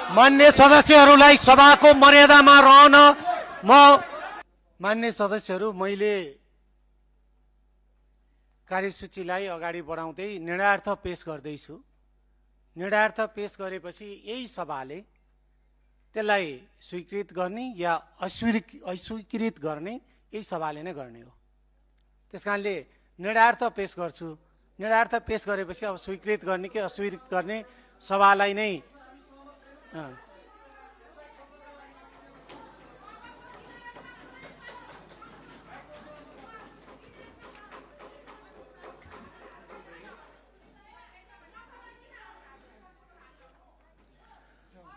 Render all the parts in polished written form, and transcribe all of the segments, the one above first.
मान्य सदस्यहरूलाई सभाको मर्यादामा रहन म मान्य सदस्यहरू मैले कार्यसूचीलाई अगाडि बढाउँदै निर्णयार्थ पेश गर्दैछु। निर्णयार्थ पेश गरेपछि यही सभाले त्यसलाई स्वीकृत गर्ने या अस्वीकृत गर्ने यही सभाले नै गर्ने हो। त्यसकारणले निर्णयार्थ पेश गर्छु। निर्णयार्थ पेश गरेपछि अब स्वीकृत गर्ने कि अस्वीकृत गर्ने सभालाई नै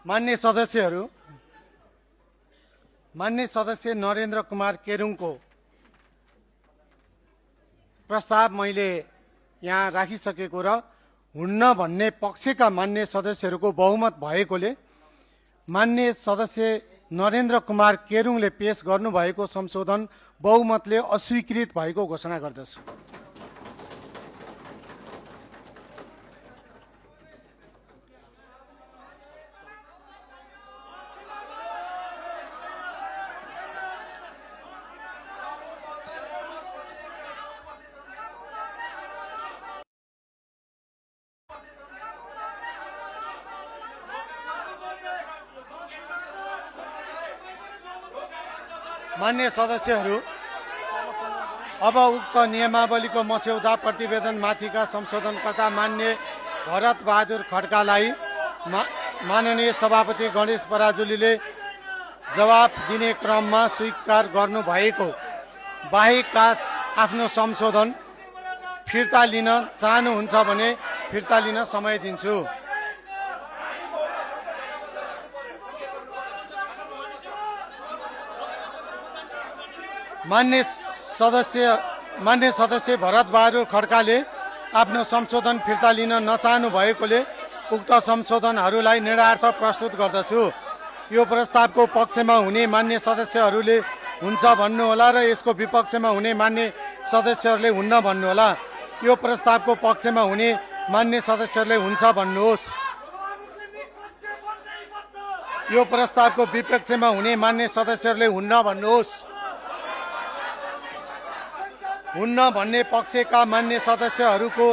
मान्य सदस्यहरू, मान्य सदस्य नरेन्द्र कुमार केरुङको प्रस्ताव मैले यहाँ राखिसकेको र हुन्न भन्ने पक्षका मान्य सदस्यहरूको बहुमत भएकोले मान्य सदस्य नरेन्द्र कुमार केरुङले पेश गर्नुभएको संशोधन बहुमतले अस्वीकृत भएको घोषणा गर्दछु। मान्य सदस्यहरू, अब उक्त नियमावलीको मस्यौदा प्रतिवेदन माथिका संशोधनकर्ता मान्य भरत बहादुर खड्कालाई माननीय सभापति गणेश पराजुलीले जवाफ दिने क्रममा स्वीकार गर्नुभएको बाहेकका आफ्नो संशोधन फिर्ता लिन चाहनुहुन्छ भने फिर्ता लिन समय दिन्छु। मान्य सदस्य भरत बहादुर खड्काले आफ्नो संशोधन फिर्ता लिन नचाहनु भएकोले उक्त संशोधनहरूलाई निर्णयार्थ प्रस्तुत गर्दछु। यो प्रस्तावको पक्षमा हुने मान्य सदस्यहरूले हुन्छ भन्नुहोला र यसको विपक्षमा हुने मान्य सदस्यहरूले हुन्न भन्नुहोला। यो प्रस्तावको पक्षमा हुने मान्य सदस्यहरूले हुन्छ भन्नुहोस्। यो प्रस्तावको विपक्षमा हुने मान्य सदस्यहरूले हुन्न भन्नुहोस्। हुन्न भन्ने पक्षका मान्य सदस्यहरूको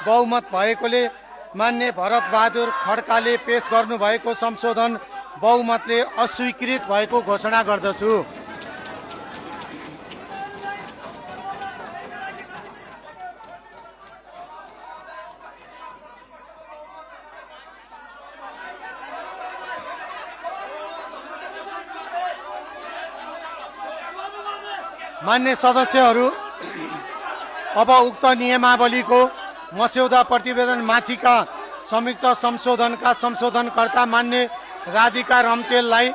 बहुमत भएकोले मान्य भरत बहादुर खड्काले पेश गर्नुभएको संशोधन बहुमतले अस्वीकृत भएको घोषणा गर्दछु। मान्य सदस्यहरू, अब उक्त नियमावलीको मस्यौदा प्रतिवेदन माथिका संयुक्त संशोधनका संशोधनकर्ता मान्य राधिका रम्तेललाई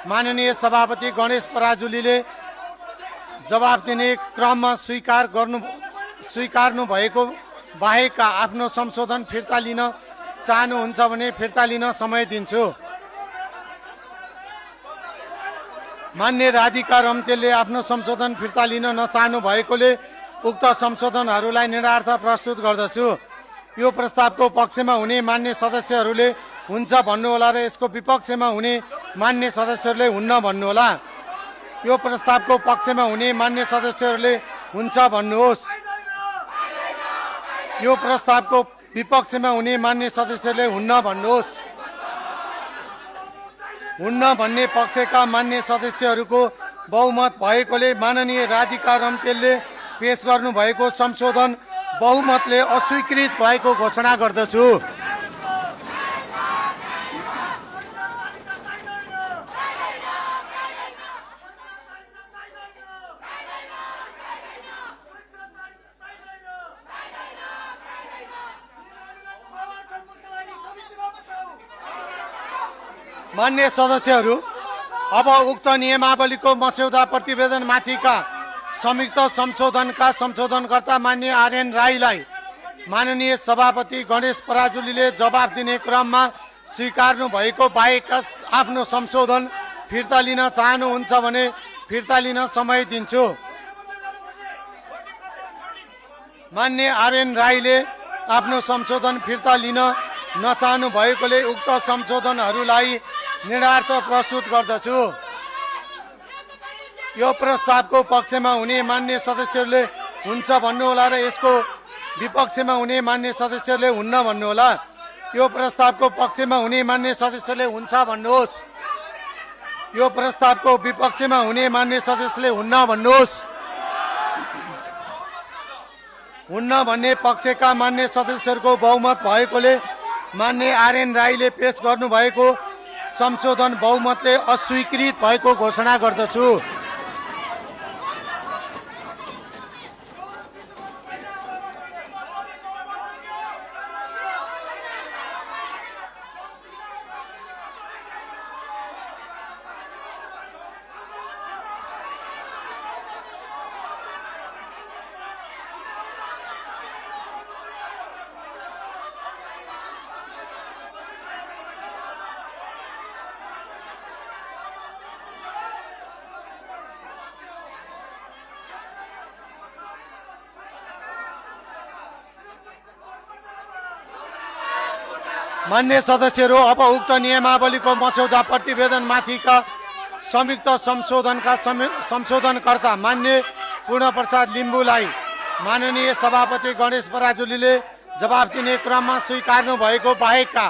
माननीय सभापति गणेश पराजुलीले जवाफ दिने क्रममा स्वीकार्नु भएको बाहेकका आफ्नो संशोधन फिर्ता लिन चाहनुहुन्छ भने फिर्ता लिन समय दिन्छु। मान्य राधिका रम्तेलले आफ्नो संशोधन फिर्ता लिन नचाहनु भएकोले उक्त संशोधनहरूलाई निर्णयार्थ प्रस्तुत गर्दछु। यो प्रस्तावको पक्षमा हुने मान्य सदस्यहरूले हुन्छ भन्नुहोला र यसको विपक्षमा हुने मान्य सदस्यहरूले हुन्न भन्नुहोला। यो प्रस्तावको पक्षमा हुने मान्य सदस्यहरूले हुन्छ भन्नुहोस्। यो प्रस्तावको विपक्षमा हुने मान्य सदस्यहरूले हुन्न भन्नुहोस्। हुन्न भन्ने पक्षका मान्य सदस्यहरूको बहुमत भएकोले माननीय राधिका रम्तेलले पेश गर्नुभएको संशोधन बहुमतले अस्वीकृत भएको घोषणा गर्दछु। मान्य सदस्यहरू, अब उक्त नियमावलीको मस्यौदा प्रतिवेदन माथिका संयुक्त संशोधनका संशोधनकर्ता मान्य आर्यन राईलाई माननीय सभापति गणेश पराजुलीले जवाफ दिने क्रममा स्वीकार्नु भएको बाहेकका आफ्नो संशोधन फिर्ता लिन चाहनुहुन्छ भने फिर्ता लिन समय दिन्छु। मान्य आर्यन राईले आफ्नो संशोधन फिर्ता लिन नचाहनु भएकोले उक्त संशोधनहरूलाई निरार्थ प्रस्तुत गर्दछु। यो प्रस्तावको पक्षमा हुने मान्य सदस्यहरूले हुन्छ भन्नुहोला र यसको विपक्षमा हुने मान्य सदस्यहरूले हुन्न भन्नुहोला। यो प्रस्तावको पक्षमा हुने मान्य सदस्यले हुन्छ भन्नुहोस्। यो प्रस्तावको विपक्षमा हुने मान्य सदस्यले हुन्न भन्नुहोस्। हुन्न भन्ने पक्षका मान्य सदस्यहरूको बहुमत भएकोले मान्य आरएन राईले पेश गर्नुभएको संशोधन बहुमतले अस्वीकृत भएको घोषणा गर्दछु। मान्य सदस्यहरू, अब उक्त नियमावलीको मस्यौदा प्रतिवेदनमाथिका संयुक्त संशोधनका संशोधनकर्ता मान्य पूर्णप्रसाद लिम्बूलाई माननीय सभापति गणेश पराजुलीले जवाफ दिने क्रममा स्वीकार्नु भएको बाहेकका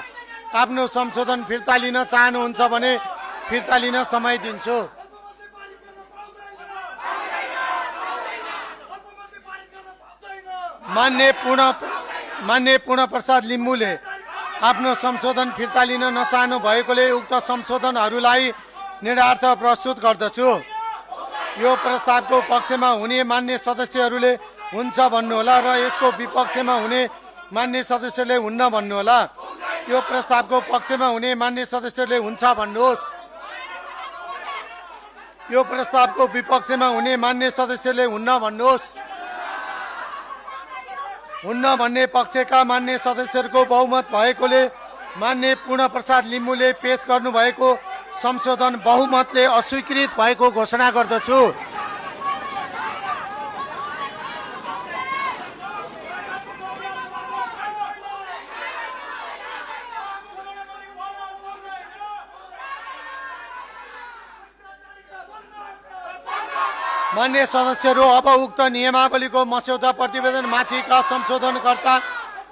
आफ्नो संशोधन फिर्ता लिन चाहनुहुन्छ भने फिर्ता लिन समय दिन्छु। मान्य पूर्णप्रसाद लिम्बूले आफ्नो संशोधन फिर्ता लिन नचाहनु भएकोले उक्त संशोधनहरूलाई निरार्थ प्रस्तुत गर्दछु। यो प्रस्तावको पक्षमा हुने मान्य सदस्यहरूले हुन्छ भन्नुहोला र यसको विपक्षमा हुने मान्य सदस्यले हुन्न भन्नुहोला। यो प्रस्तावको पक्षमा हुने मान्य सदस्यले हुन्छ भन्नुहोस्। यो प्रस्तावको विपक्षमा हुने मान्य सदस्यले हुन्न भन्नुहोस्। हुन्न भन्ने पक्षका मान्य सदस्यहरूको बहुमत भएकोले मान्य पूर्णप्रसाद लिम्बूले पेश गर्नुभएको संशोधन बहुमतले अस्वीकृत भएको घोषणा गर्दछु। मान्य सदस्यहरू, अब उक्त नियमावलीको मस्यौदा प्रतिवेदनमाथिका संशोधनकर्ता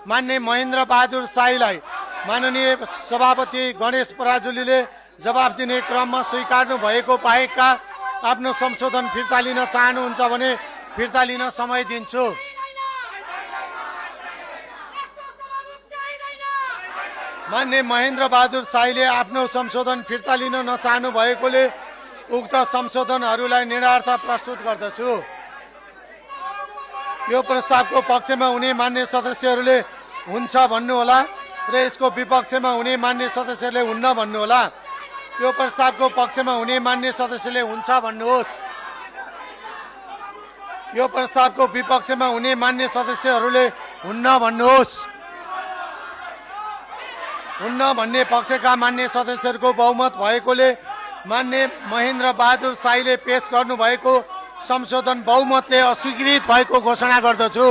मान्य महेन्द्र बहादुर शाहीलाई माननीय सभापति गणेश पराजुलीले जवाफ दिने क्रममा स्वीकार्नु भएको बाहेकका आफ्नो संशोधन फिर्ता लिन चाहनुहुन्छ भने फिर्ता लिन समय दिन्छु। मान्य महेन्द्र बहादुर शाहीले आफ्नो संशोधन फिर्ता लिन नचाहनु भएकोले उक्त संशोधनहरूलाई निरार्थ प्रस्तुत गर्दछु। यो प्रस्तावको पक्षमा हुने मान्य सदस्यहरूले हुन्छ भन्नुहोला र यसको विपक्षमा हुने मान्य सदस्यले हुन्न भन्नुहोला। यो प्रस्तावको पक्षमा हुने मान्य सदस्यले हुन्छ भन्नुहोस्। यो प्रस्तावको विपक्षमा हुने मान्य सदस्यहरूले हुन्न भन्नुहोस्। हुन्न भन्ने पक्षका मान्य सदस्यहरूको बहुमत भएकोले मान्य महेन्द्र बहादुर शाहीले पेश गर्नुभएको संशोधन बहुमतले अस्वीकृत भएको घोषणा गर्दछु।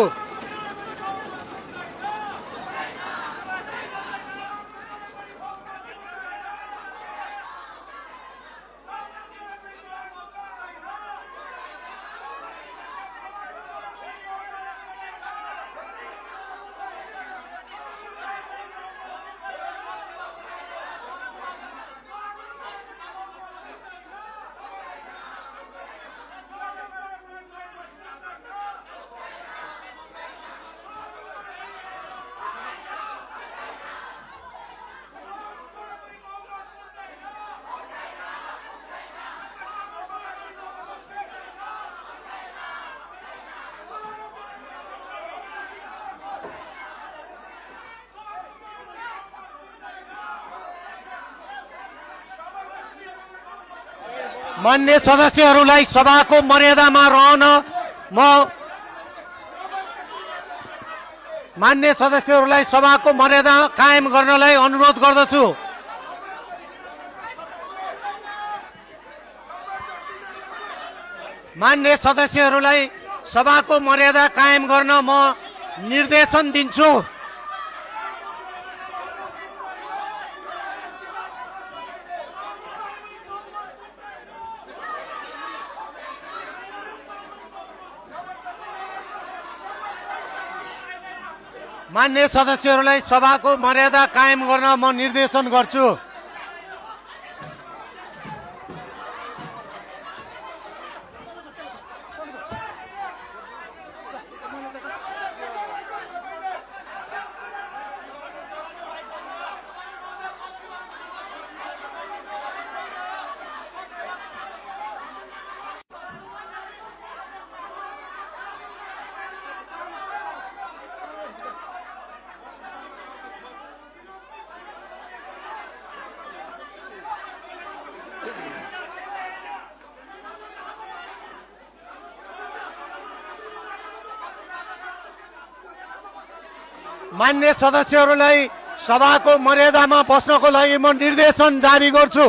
मान्य सदस्यहरूलाई सभाको मर्यादामा रहन म मान्य सदस्यहरूलाई सभाको मर्यादा कायम गर्नलाई अनुरोध गर्दछु। मान्य सदस्यहरूलाई सभाको मर्यादा कायम गर्न म निर्देशन दिन्छु। मान्य सदस्यहरूलाई सभाको मर्यादा कायम गर्न म निर्देशन गर्छु। मान्य सदस्यहरूलाई सभाको मर्यादामा बस्नको लागि म निर्देशन जारी गर्छु।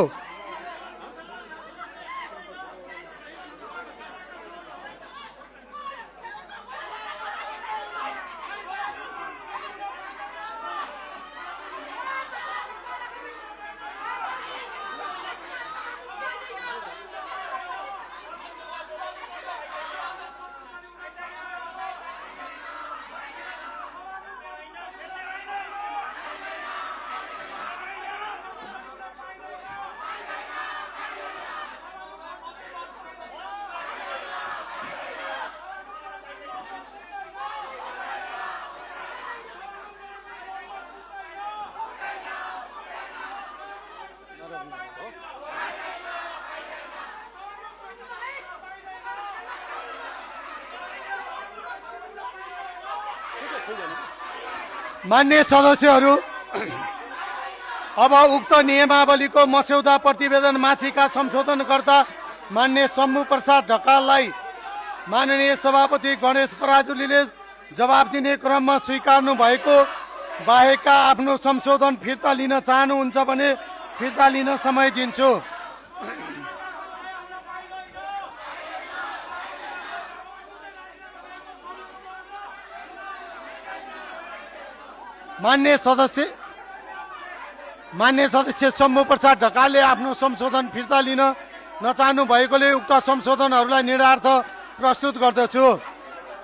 मान्य सदस्यहरू, अब उक्त नियमावलीको मस्यौदा प्रतिवेदनमाथिका संशोधनकर्ता मान्य शम्भु प्रसाद ढकाललाई माननीय सभापति गणेश पराजुलीले जवाब दिने क्रममा स्वीकार्नु भएको बाहेकका आफ्नो संशोधन फिर्ता लिन चाहनुहुन्छ भने फिर्ता लिन समय दिन्छु। मान्य सदस्य शम्भु प्रसाद ढकालले आफ्नो संशोधन फिर्ता लिन नचाहनु भएकोले उक्त संशोधनहरूलाई निरार्थ प्रस्तुत गर्दछु।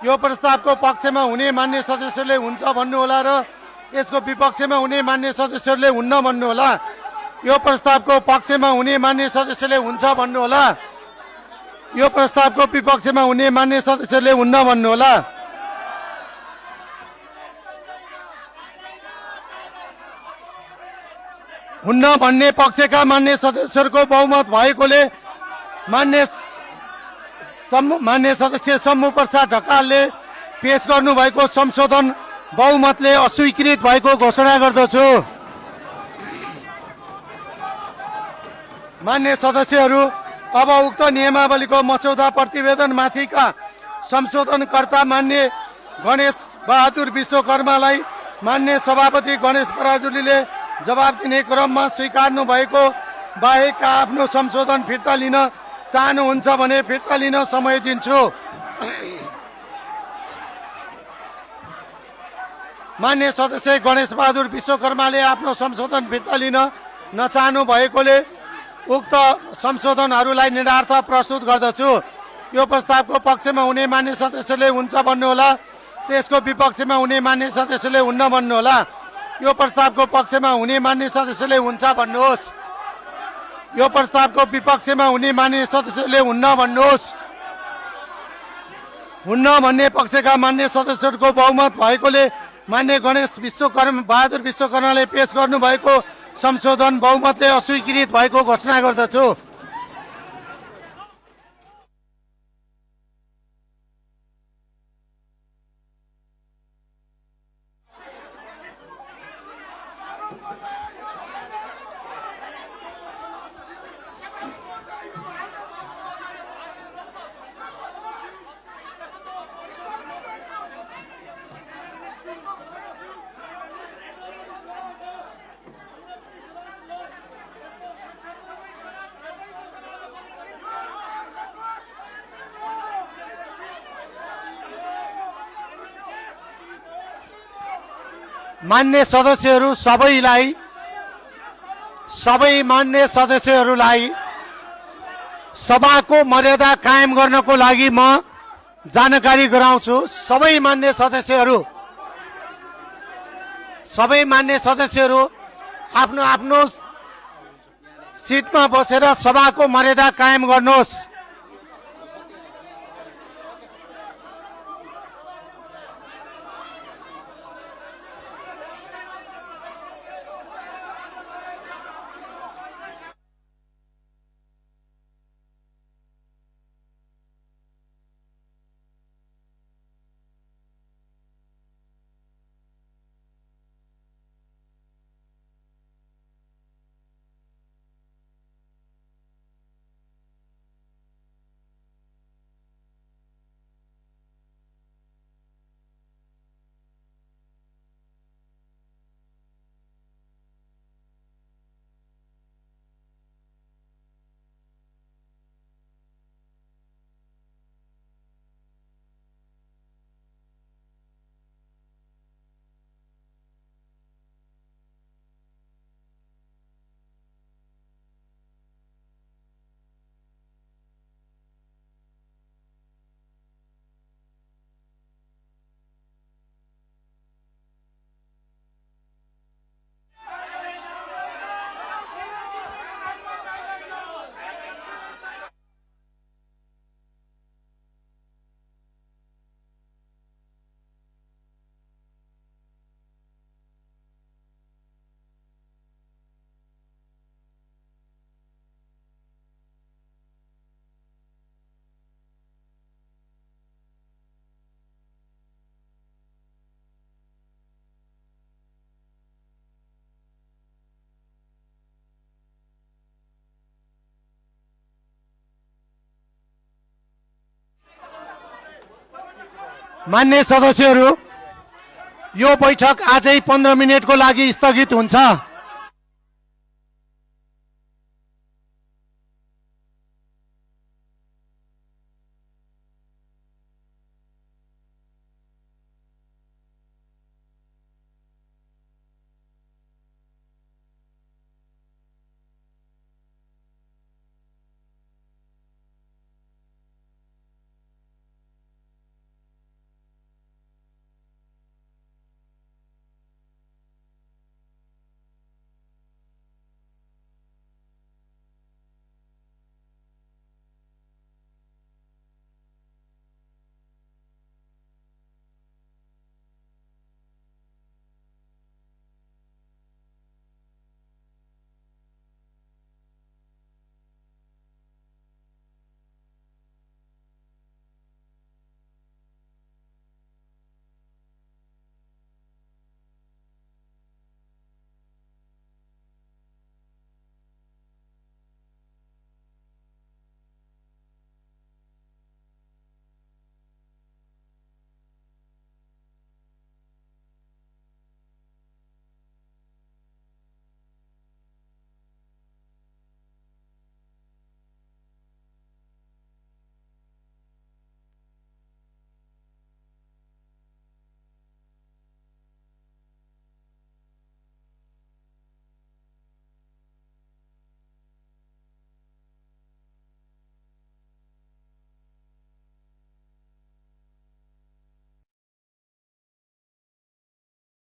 यो प्रस्तावको पक्षमा हुने मान्य सदस्यले हुन्छ भन्नुहोला र यसको विपक्षमा हुने मान्य सदस्यहरूले हुन्न भन्नुहोला। यो प्रस्तावको पक्षमा हुने मान्य सदस्यले हुन्छ भन्नुहोला। यो प्रस्तावको विपक्षमा हुने मान्य सदस्यहरूले हुन्न भन्नुहोला। हुन्न भन्ने पक्षका मान्य सदस्यहरूको बहुमत भएकोले मान्य सदस्य शम्भु प्रसाद ढकालले पेश गर्नुभएको संशोधन बहुमतले अस्वीकृत भएको घोषणा गर्दछु। मान्य सदस्यहरू, अब उक्त नियमावलीको मस्यौदा प्रतिवेदनमाथिका संशोधनकर्ता मान्य गणेश बहादुर विश्वकर्मालाई मान्य सभापति गणेश पराजुलीले जवाब दिने क्रममा स्वीकार्नु भएको बाहेकका आफ्नो संशोधन फिर्ता लिन चाहनुहुन्छ भने फिर्ता लिन समय दिन्छु। मान्य सदस्य गणेश बहादुर विश्वकर्माले आफ्नो संशोधन फिर्ता लिन नचाहनु भएकोले उक्त संशोधनहरूलाई निरार्थ प्रस्तुत गर्दछु। यो प्रस्तावको पक्षमा हुने मान्य सदस्यले हुन्छ भन्नुहोला, त्यसको विपक्षमा हुने मान्य सदस्यले हुन्न भन्नुहोला। यो प्रस्तावको पक्षमा हुने मान्य सदस्यले हुन्छ भन्नुहोस्। यो प्रस्तावको विपक्षमा हुने मान्य सदस्यले हुन्न भन्नुहोस्। हुन्न भन्ने पक्षका मान्य सदस्यहरूको बहुमत भएकोले मान्य गणेश बहादुर विश्वकर्माले पेश गर्नुभएको संशोधन बहुमतले अस्वीकृत भएको घोषणा गर्दछु। मान्य सदस्यहरू सबै मान्य सदस्यहरूलाई सभाको मर्यादा कायम गर्नको लागि म जानकारी गराउँछु। सबै मान्य सदस्यहरू सबै मान्य सदस्यहरू आफ्नो आफ्नो सिटमा बसेर सभाको मर्यादा कायम गर्नुहोस्। मान्य सदस्यहरू, यो बैठक आजै 15 मिनेटको लागि स्थगित हुन्छ।